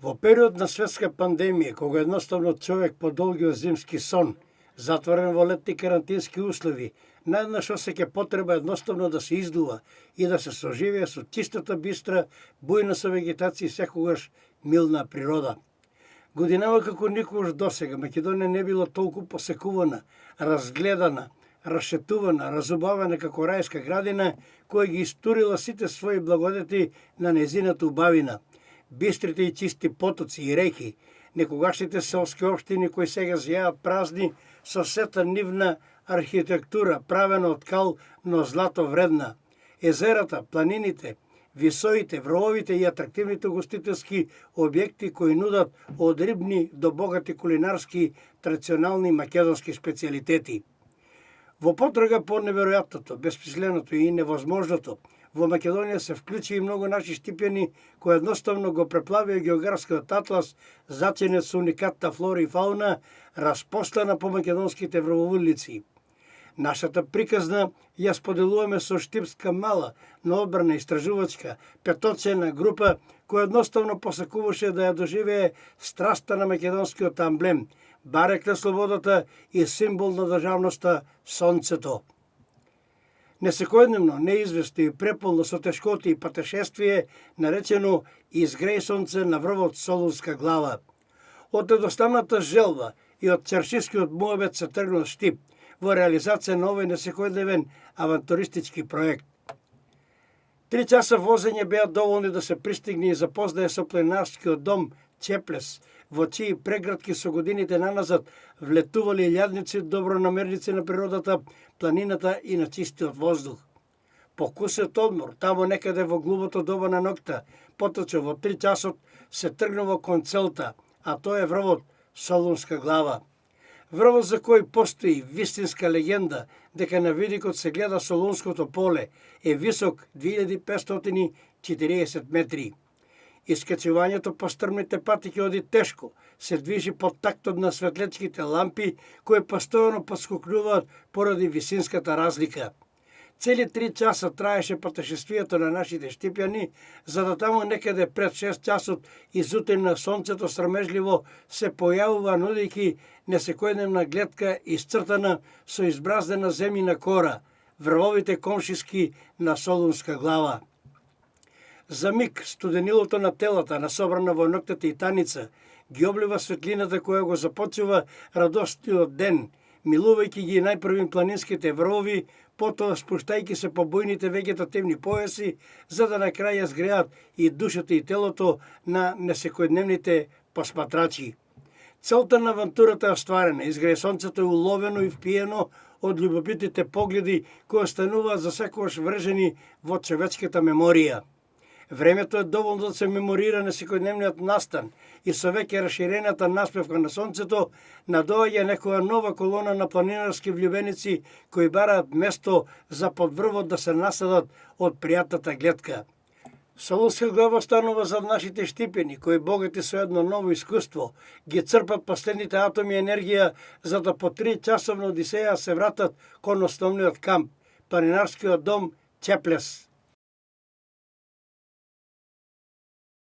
Во период на светска пандемија, кога едноставно човек по долгиот зимски сон, затворен во летни карантински услови, наеднаш осеќа потреба едноставно да се издува и да се соживее со чистата бистра, бујна со вегетација и секогаш милна природа. Годинава како никогаш досега Македонија не била толку посекувана, разгледана, расшетувана, разубавена како рајска градина, која ги истурила сите своји благодети на незината убавина. Бистрите и чисти потоци и реки, некогашните селски општини кои сега зјаат празни со сета нивна архитектура правена од кал, но злато вредна. Езерата, планините, висоите, вровите и атрактивните гостителски објекти кои нудат од рибни до богати кулинарски традиционални македонски специјалитети. Во потрага по неверојатното, бесмисленото и невозможното, во Македонија се вклучи и многу наши штипјани кои едноставно го преплавија географскиот атлас, зачинет со уникатна флора и фауна, распостана по македонските врвовудлици. Нашата приказна ја споделуваме со штипска мала, но одбрана истражувачка, петоцена група која едноставно посакуваше да ја доживее страста на македонскиот амблем, барек на слободата и символ на државноста сонцето. Несекојдневно, неизвестно и преполно со тешкоти и патешествие, наречено изгреј сонце на врвот Солунска глава. Од едноставната желба и од чаршискиот муабет се тргнал Штип во реализација на овој несекојдневен авантуристички проект. 3 часа возење беа доволни да се пристигне и запознае со планинарскиот дом Чеплес, во чии преградки со годините наназад влетували илјадници добронамерници на природата, планината и на чистиот воздух. Покусет одмор, тамо некаде во глубото доба на ноќта, поточе во 3 часот се тргнува кон целта, а тоа е врвот Солунска глава. Врвот за кој постои вистинска легенда дека на видикот се гледа Солунското поле, е висок 2540 метри. Искачувањето по стрмните пати ќе оди тешко, се движи под тактот на светлечките лампи, кои постојано поскокнуваат поради висинската разлика. Цели 3 часа траеше патешествието на нашите штипјани, за да тамо некаде пред 6 часот изутен на сонцето срамежливо се појавува нудејќи несекојдневна гледка исцртана со избраздена земјина кора, врвовите комшиски на Солунска глава. За миг студенилото на телата, насобрана во ноктата и таница, ги облива светлината која го започува радостниот ден, милувајќи ги најпрвим планинските врвови, потоа спуштајќи се по бујните вегетативни појаси, за да на крај ја згреат и душата и телото на несекојдневните посматрачи. Целта на авантурата е остварена, изгреј сонцето е уловено и впиено од љубопитните погледи кои остануваат за секогаш вржени во човечката меморија. Времето е доволно да се меморира несекојдневниот настан и со веќе расширената наспевка на сонцето надоаѓа некоја нова колона на планинарски влюбеници кои бараат место за под врвот да се насадат од пријатната гледка. Солунска глава станува за нашите штипени, кои богати со едно ново искуство, ги црпат последните атоми енергија за да по 3 часовна одисеја се вратат кон основниот камп, планинарскиот дом Чеплес.